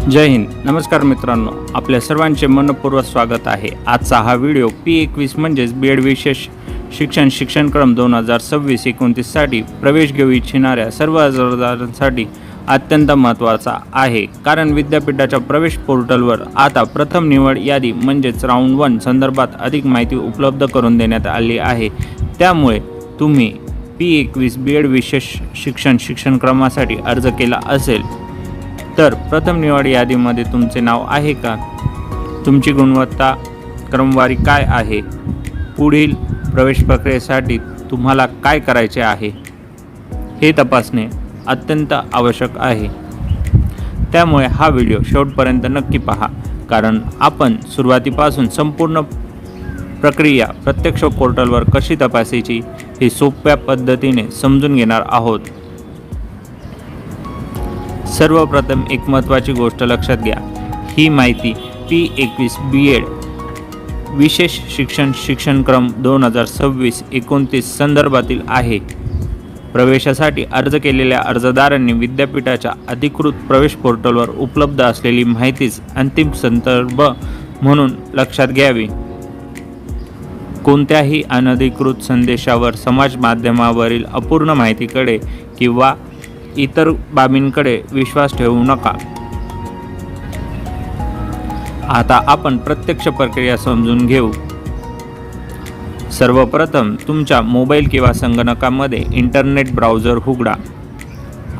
जय हिंद. नमस्कार मित्रांनो, आपल्या सर्वांचे मनपूर्वक स्वागत आहे. आजचा हा व्हिडिओ P21 म्हणजेच B.Ed विशेष शिक्षणक्रम 2026-29 साठी प्रवेश घेऊ इच्छिणाऱ्या सर्व अर्जदारांसाठी अत्यंत महत्त्वाचा आहे. कारण विद्यापीठाच्या प्रवेश पोर्टलवर आता प्रथम निवड यादी म्हणजेच राऊंड 1 संदर्भात अधिक माहिती उपलब्ध करून देण्यात आली आहे. त्यामुळे तुम्ही P21 B.Ed विशेष शिक्षणक्रमासाठी अर्ज केला असेल तर प्रथम निवड यादीमध्ये तुमचे नाव आहे का, तुमची गुणवत्ता क्रमवारी काय आहे, पुढील प्रवेश प्रक्रियेसाठी तुम्हाला काय करायचे आहे हे तपासणे अत्यंत आवश्यक आहे. त्यामुळे हा व्हिडिओ शेवटपर्यंत नक्की पहा, कारण आपण सुरुवातीपासून संपूर्ण प्रक्रिया प्रत्यक्ष पोर्टलवर कशी तपासायची हे सोप्या पद्धतीने समजून घेणार आहोत. सर्वप्रथम एक महत्त्वाची गोष्ट लक्षात घ्या. ही माहिती P21 B.Ed विशेष शिक्षणक्रम 2026-29 संदर्भातील आहे. प्रवेशासाठी अर्ज केलेल्या अर्जदारांनी विद्यापीठाच्या अधिकृत प्रवेश पोर्टलवर उपलब्ध असलेली माहितीच अंतिम संदर्भ म्हणून लक्षात घ्यावी. कोणत्याही अनधिकृत संदेशावर, समाज माध्यमावरील अपूर्ण माहितीकडे किंवा इतर बाबींकडे विश्वास ठेवू नका. आता आपण प्रत्यक्ष प्रक्रिया समजून घेऊ. सर्वप्रथम तुमच्या मोबाईल किंवा संगणकामध्ये इंटरनेट ब्राउझर उघडा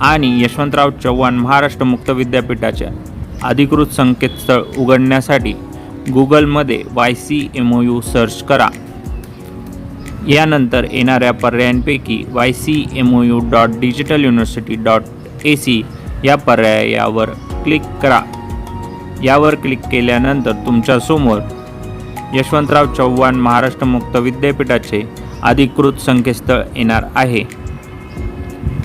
आणि यशवंतराव चव्हाण महाराष्ट्र मुक्त विद्यापीठाच्या अधिकृत संकेतस्थळ उघडण्यासाठी गूगलमध्ये YCMOU सर्च करा. यानंतर येणाऱ्या पर्यायांपैकी YCMOU.digitaluniversity.ac या पर्यायावर क्लिक करा. यावर क्लिक केल्यानंतर तुमच्यासमोर यशवंतराव चव्हाण महाराष्ट्र मुक्त विद्यापीठाचे अधिकृत संकेतस्थळ येणार आहे.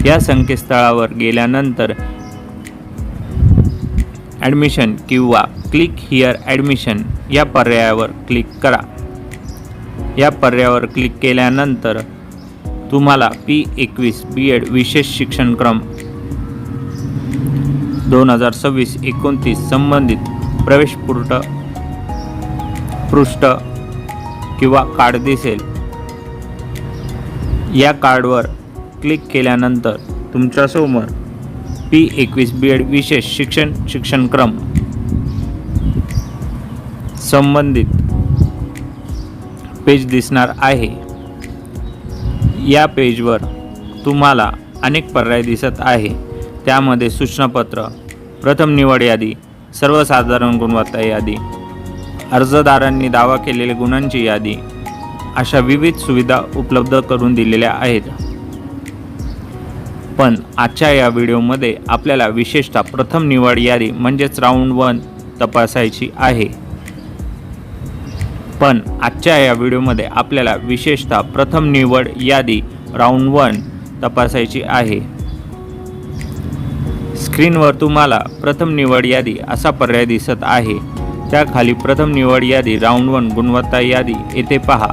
या संकेतस्थळावर गेल्यानंतर ॲडमिशन किंवा क्लिक हिअर ॲडमिशन या पर्यायावर क्लिक करा. या पर्यायावर क्लिक केल्यानंतर तुम्हाला P21 B.Ed विशेष शिक्षणक्रम 2026-29 संबंधित प्रवेश पृष्ठ किंवा कार्ड दिसेल. या कार्डवर क्लिक केल्यानंतर तुमच्यासमोर P21 B.Ed विशेष शिक्षणक्रम संबंधित पेज दिसणार आहे. या पेजवर तुम्हाला अनेक पर्याय दिसत आहे. त्यामध्ये सूचनापत्र, प्रथम निवड यादी, सर्वसाधारण गुणवत्ता यादी, अर्जदारांनी दावा केलेल्या गुणांची यादी अशा विविध सुविधा उपलब्ध करून दिलेल्या आहेत. पण आजच्या या व्हिडिओमध्ये आपल्याला विशेषतः प्रथम निवड यादी म्हणजेच राऊंड 1 तपासायची आहे. पण आजच्या या व्हिडिओमध्ये आपल्याला विशेषतः प्रथम निवड यादी राऊंड 1 तपासायची आहे. स्क्रीनवर तुम्हाला प्रथम निवड यादी असा पर्याय दिसत आहे. त्याखाली प्रथम निवड यादी राऊंड 1 गुणवत्ता यादी येथे पहा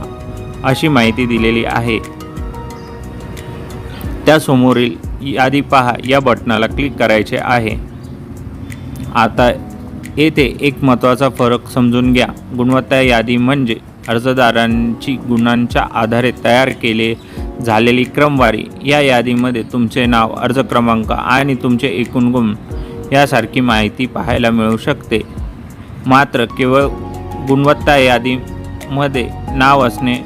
अशी माहिती दिलेली आहे. त्यासमोरील यादी पहा या बटनाला क्लिक करायचे आहे. आता येथे एक महत्त्वाचा फरक समजून घ्या. गुणवत्ता यादी म्हणजे अर्जदारांची गुणांच्या आधारे तयार केले झालेली क्रमवारी. या यादीमध्ये तुमचे नाव, अर्ज क्रमांक आणि तुमचे एकूण गुण यासारखी माहिती पाहायला मिळू शकते. मात्र केवळ गुणवत्ता यादीमध्ये नाव असणे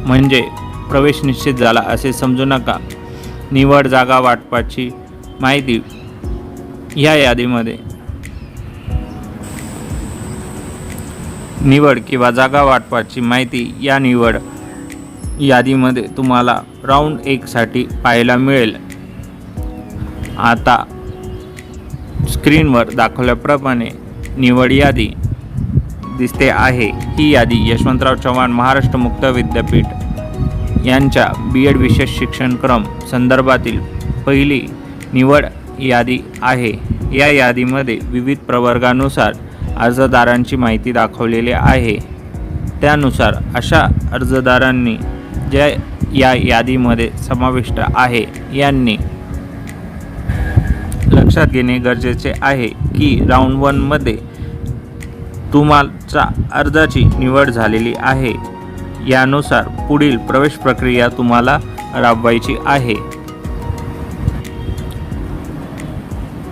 म्हणजे प्रवेश निश्चित झाला असे समजू नका. निवड, जागा वाटपाची माहिती या यादीमध्ये निवड किंवा जागा वाटपाची माहिती या निवड यादीमध्ये तुम्हाला राऊंड 1 साठी पाहायला मिळेल. आता स्क्रीनवर दाखवल्याप्रमाणे निवड यादी दिसते आहे. ही यादी यशवंतराव चव्हाण महाराष्ट्र मुक्त विद्यापीठ यांच्या B.Ed विशेष शिक्षणक्रम संदर्भातील पहिली निवड यादी आहे. या यादीमध्ये विविध प्रवर्गानुसार अर्जदारांची माहिती दाखवलेली आहे. त्यानुसार अशा अर्जदारांनी ज्या या यादीमध्ये समाविष्ट आहे यांनी लक्षात घेणे गरजेचे आहे की राऊंड 1 मध्ये तुमच्या अर्जाची निवड झालेली आहे। यानुसार पुढील प्रवेश प्रक्रिया तुम्हाला राबवायची आहे।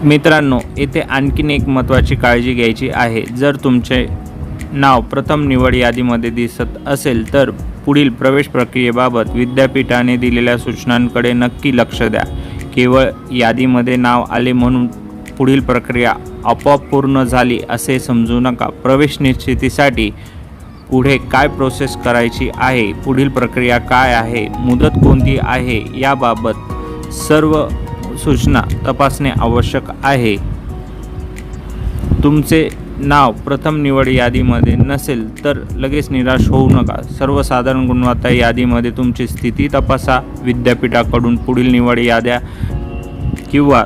मित्रांनो, येथे आणखीन एक महत्त्वाची काळजी घ्यायची आहे। जर तुमचे नाव प्रथम निवड यादीमध्ये दिसत असेल तर पुढील प्रवेश प्रक्रियेबाबत विद्यापीठाने दिलेल्या सूचनांकडे नक्की लक्ष द्या। केवळ यादीमध्ये नाव आले म्हणून पुढील प्रक्रिया आपोआप पूर्ण झाली असे समजू नका। प्रवेश निश्चितीसाठी पुढे काय प्रोसेस करायची आहे, पुढील प्रक्रिया काय आहे, मुदत कोणती आहे याबाबत सर्व सूचना तपासणे आवश्यक आहे। तुमचे नाव प्रथम निवड यादीमध्ये नसेल तर लगेच निराश होऊ नका। सर्वसाधारण गुणवत्ता यादीमध्ये तुमची स्थिती तपासा। विद्यापीठाकडून पुढील निवड याद्या किंवा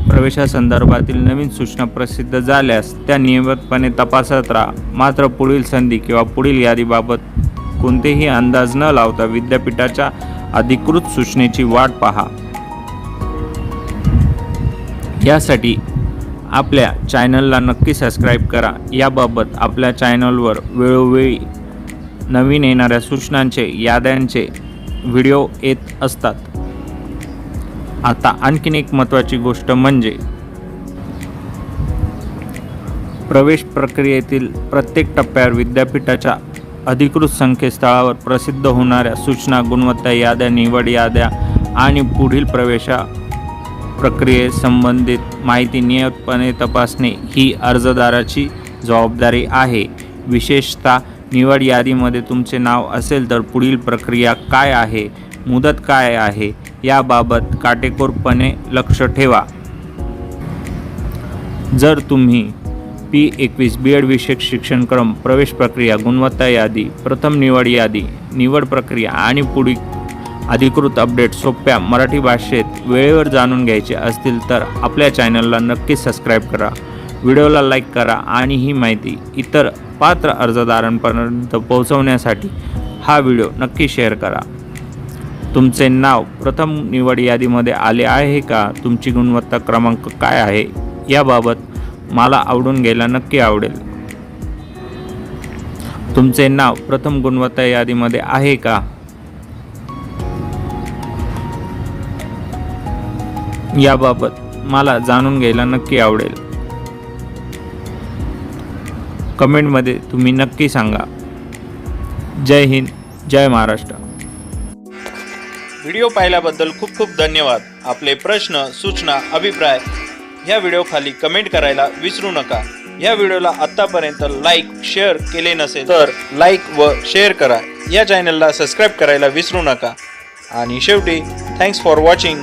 प्रवेशासंदर्भातील नवीन सूचना प्रसिद्ध झाल्यास त्या नियमितपणे तपासत राहा। मात्र पुढील संधी किंवा पुढील यादीबाबत कोणतेही अंदाज न लावता विद्यापीठाच्या अधिकृत सूचनेची वाट पहा। यासाठी आपल्या चॅनलला नक्की सबस्क्राईब करा। याबाबत आपल्या चॅनलवर वेळोवेळी नवीन येणाऱ्या सूचनांचे याद्यांचे व्हिडिओ येत असतात। आता आणखीन एक महत्त्वाची गोष्ट म्हणजे प्रवेश प्रक्रियेतील प्रत्येक टप्प्यावर विद्यापीठाच्या अधिकृत संकेतस्थळावर प्रसिद्ध होणाऱ्या सूचना, गुणवत्ता याद्या, निवड याद्या आणि पुढील प्रवेशा प्रक्रियेसंबंधित माहिती नियमितपणे तपासणे ही अर्जदाराची जबाबदारी आहे। विशेषतः निवड यादीमध्ये तुमचे नाव असेल तर पुढील प्रक्रिया काय आहे, मुदत काय आहे याबाबत काटेकोरपणे लक्ष ठेवा। जर तुम्ही P21 B.Ed विषयक शिक्षणक्रम, प्रवेश प्रक्रिया, गुणवत्ता यादी, प्रथम निवड यादी, निवड प्रक्रिया आणि पुढील अधिकृत अपडेट सोप्या मराठी भाषेत वेळेवर जाणून घ्यायचे असतील तर आपल्या चॅनलला नक्की सबस्क्राईब करा, व्हिडिओला लाईक करा आणि ही माहिती इतर पात्र अर्जदारांपर्यंत पोहोचवण्यासाठी हा व्हिडिओ नक्की शेअर करा। तुमचे नाव प्रथम निवड यादीमध्ये आले आहे का, तुमची गुणवत्ता क्रमांक काय आहे याबाबत मला आवडून घ्यायला नक्की आवडेल। तुमचे नाव प्रथम गुणवत्ता यादीमध्ये आहे का याबाबत मला जाणून घ्यायला नक्की आवडेल। कमेंटमध्ये तुम्ही नक्की सांगा। जय हिंद, जय महाराष्ट्र। व्हिडिओ पाहिल्याबद्दल खूप खूप धन्यवाद। आपले प्रश्न, सूचना, अभिप्राय ह्या व्हिडिओ खाली कमेंट करायला विसरू नका। या व्हिडिओला आत्तापर्यंत लाईक, शेअर केले नसेल तर लाईक व शेअर करा। या चॅनलला सबस्क्राईब करायला विसरू नका। आणि शेवटी थँक्स फॉर वॉचिंग।